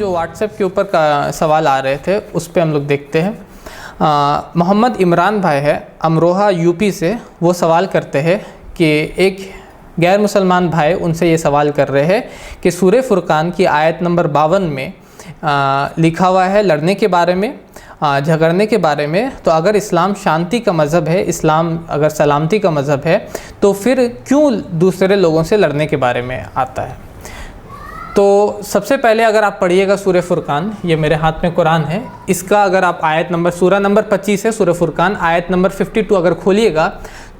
जो व्हाट्सएप के ऊपर का सवाल आ रहे थे उस पर हम लोग देखते हैं। मोहम्मद इमरान भाई है अमरोहा यूपी से, वो सवाल करते हैं कि एक गैर मुसलमान भाई उनसे ये सवाल कर रहे हैं कि सूरह फुरकान की आयत नंबर 52 में लिखा हुआ है लड़ने के बारे में, झगड़ने के बारे में। तो अगर इस्लाम शांति का मज़हब है, इस्लाम अगर सलामती का मज़हब है, तो फिर क्यों दूसरे लोगों से लड़ने के बारे में आता है? तो सबसे पहले अगर आप पढ़िएगा सूरह फुरकान, ये मेरे हाथ में कुरान है, इसका अगर आप आयत नंबर सूरह नंबर 25 है सूरह फुरकान, आयत नंबर 52 अगर खोलिएगा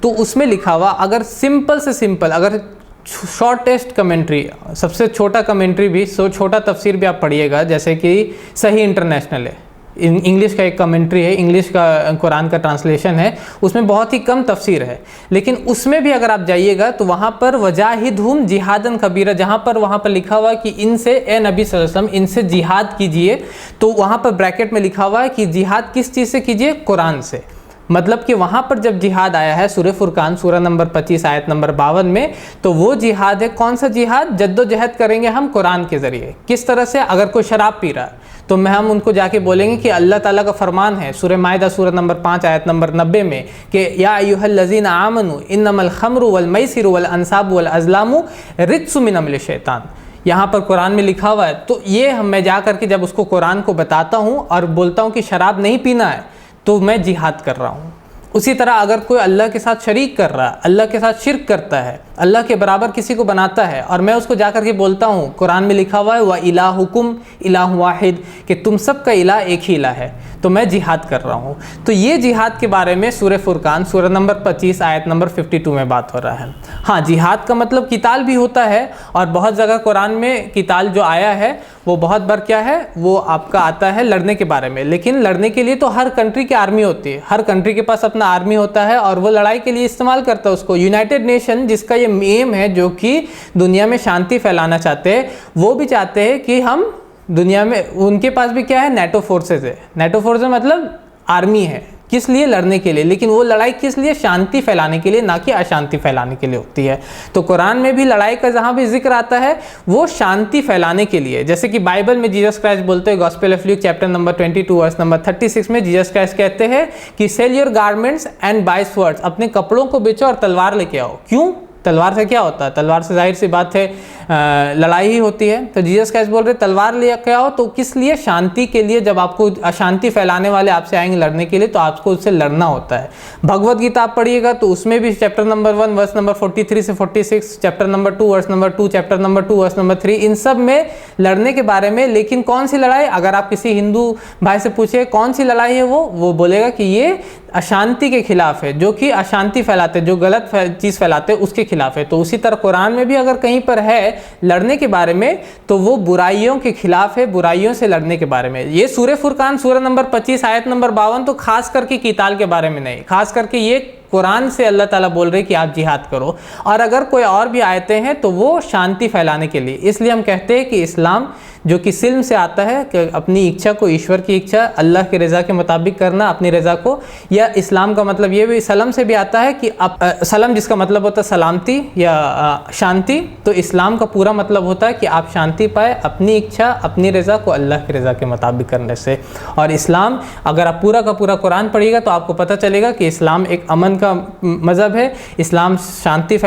तो उसमें लिखा हुआ, अगर सिंपल से सिंपल, अगर शॉर्टेस्ट कमेंट्री, सबसे छोटा कमेंट्री भी, छोटा तफसीर भी आप पढ़िएगा, जैसे कि सही इंटरनेशनल है, इंग्लिश का एक कमेंट्री है, इंग्लिश का कुरान का ट्रांसलेशन है, उसमें बहुत ही कम तफसीर है, लेकिन उसमें भी अगर आप जाइएगा तो वहाँ पर वजाहिदहुम जिहादन कबीरा, जहाँ पर वहाँ पर लिखा हुआ कि इनसे, ए नबी सल्लल्लाहु अलैहि वसल्लम, इनसे जिहाद कीजिए, तो वहाँ पर ब्रैकेट में लिखा हुआ है कि जिहाद किस चीज़ से कीजिए? कुरान से। मतलब कि वहाँ पर जब जिहाद आया है सूरह फुरकान सूरह नंबर 25 आयत नंबर 52 में, तो वो जिहाद है, कौन सा जिहाद? जद्दोजहद करेंगे हम कुरान के ज़रिए। किस तरह से? अगर कोई शराब पी रहा है तो हम उनको जाके बोलेंगे कि अल्लाह ताला का फरमान है सूरह माइदा सूरह नंबर 5 आयत नंबर 90 में कि या अय्युहल्लज़ीना आमनू इन्नमल खम्रु वल मैसिरु वल अंसाबु वल अज़लामु रिज्सुम मिन अमलि शैतान। यहाँ पर कुरान में लिखा हुआ है। तो ये मैं जा करके जब उसको कुरान को बताता हूँ और बोलता हूँ कि शराब नहीं पीना है, तो मैं जिहाद कर रहा हूँ। उसी तरह अगर कोई अल्लाह के साथ शरीक कर रहा है, अल्लाह के साथ शिर्क करता है, अल्लाह के बराबर किसी को बनाता है, और मैं उसको जाकर के बोलता हूँ, कुरान में लिखा हुआ है व इलाहुकुम इलाहु वाहिद, कि तुम सब का इलाह एक ही इलाह है, तो मैं जिहाद कर रहा हूँ। तो ये जिहाद के बारे में सूरह फुरकान सूरह नंबर 25 आयत नंबर 52 में बात हो रहा है। हाँ, जिहाद का मतलब किताल भी होता है, और बहुत जगह कुरान में किताल जो आया है वो बहुत बार क्या है, वो आपका आता है लड़ने के बारे में। लेकिन लड़ने के लिए तो हर कंट्री की आर्मी होती है, हर कंट्री के पास अपना आर्मी होता है, और वो लड़ाई के लिए इस्तेमाल करता है उसको। यूनाइटेड नेशन जिसका ये एम है, जो कि दुनिया में शांति फैलाना चाहते हैं, वो भी चाहते हैं कि हम दुनिया में, उनके पास भी क्या है? नेटो फोर्सेज है। नेटो फोर्सेज मतलब आर्मी है, किस लिए? लड़ने के लिए। लेकिन वो लड़ाई किस लिए? शांति फैलाने के लिए, ना कि अशांति फैलाने के लिए होती है। तो कुरान में भी लड़ाई का जहाँ भी जिक्र आता है वो शांति फैलाने के लिए। जैसे कि बाइबल में जीसस क्राइस्ट बोलते हैं, gospel of Luke chapter number 22 verse number 36 में जीसस क्राइस्ट कहते हैं कि sell your garments and buy swords, अपने कपड़ों को बेचो और तलवार लेके आओ। क्यों? तलवार से क्या होता है? तलवार से जाहिर सी बात है लड़ाई ही होती है। तो जीसस क्राइस्ट बोल रहे तलवार लेके आओ, तो किस लिए? शांति के लिए। जब आपको अशांति फैलाने वाले आपसे आएंगे लड़ने के लिए, तो आपको उससे लड़ना होता है। भगवत गीता आप पढ़िएगा तो उसमें भी चैप्टर नंबर 1 वर्स नंबर 43 से 46, chapter number 2 verse number 2, chapter number 2 verse number 3, इन सब में लड़ने के बारे में। लेकिन कौन सी लड़ाई? अगर आप किसी हिंदू भाई से पूछे कौन सी लड़ाई है, वो बोलेगा कि ये अशांति के खिलाफ है, जो कि अशांति फैलाते, जो गलत चीज़ फैलाते उसके खिलाफ है। तो उसी तरह कुरान में भी अगर कहीं पर है लड़ने के बारे में, तो वो बुराइयों के खिलाफ है, बुराइयों से लड़ने के बारे में। ये सूरह फुरकान सूरह नंबर 25 आयत नंबर 52 तो खास करके किताल के बारे में नहीं, खास करके ये कुरान से अल्लाह ताला बोल रहे कि आप जिहाद करो। और अगर कोई और भी आयतें हैं तो वो शांति फैलाने के लिए। इसलिए हम कहते हैं कि इस्लाम जो कि सिल्म से आता है, कि अपनी इच्छा को, ईश्वर की इच्छा, अल्लाह की रज़ा के मुताबिक करना, अपनी रज़ा को, या इस्लाम का मतलब ये भी सलम से भी आता है कि सलम जिसका मतलब होता है सलामती या शांति, तो इस्लाम का पूरा मतलब होता है कि आप शांति पाए अपनी इच्छा, अपनी रज़ा को अल्लाह की रज़ा के मुताबिक करने से। और इस्लाम, अगर आप पूरा का पूरा कुरान पढ़िएगा तो आपको पता चलेगा कि इस्लाम एक अमन का मज़हब है। इस्लाम शांति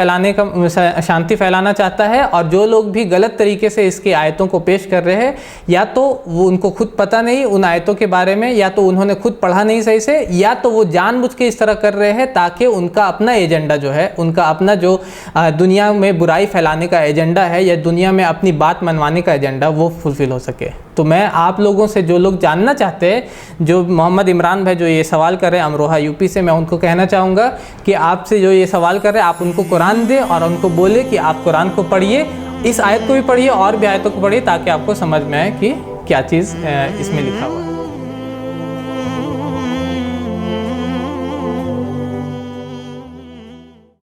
फैलाना चाहता है, और जो लोग भी गलत तरीके से इसकी आयतों को पेश कर रहे हैं, या तो वो उनको खुद पता नहीं उन आयतों के बारे में, या तो उन्होंने खुद पढ़ा नहीं सही से, या तो वो जानबूझ के इस तरह कर रहे हैं ताकि उनका अपना एजेंडा जो है, उनका अपना जो दुनिया में बुराई फैलाने का एजेंडा है, या दुनिया में अपनी बात मनवाने का एजेंडा, वो फुलफिल हो सके। तो मैं आप लोगों से, जो लोग जानना चाहते हैं, जो मोहम्मद इमरान भाई जो ये सवाल कर रहे हैं अमरोहा यूपी से, मैं उनको कहना चाहूँगा कि आपसे जो ये सवाल कर रहे हैं, आप उनको कुरान दें और उनको बोले कि आप कुरान को पढ़िए, इस आयत को भी पढ़िए और भी आयतों को पढ़िए, ताकि आपको समझ में आए कि क्या चीज़ इसमें लिखा हुआ है।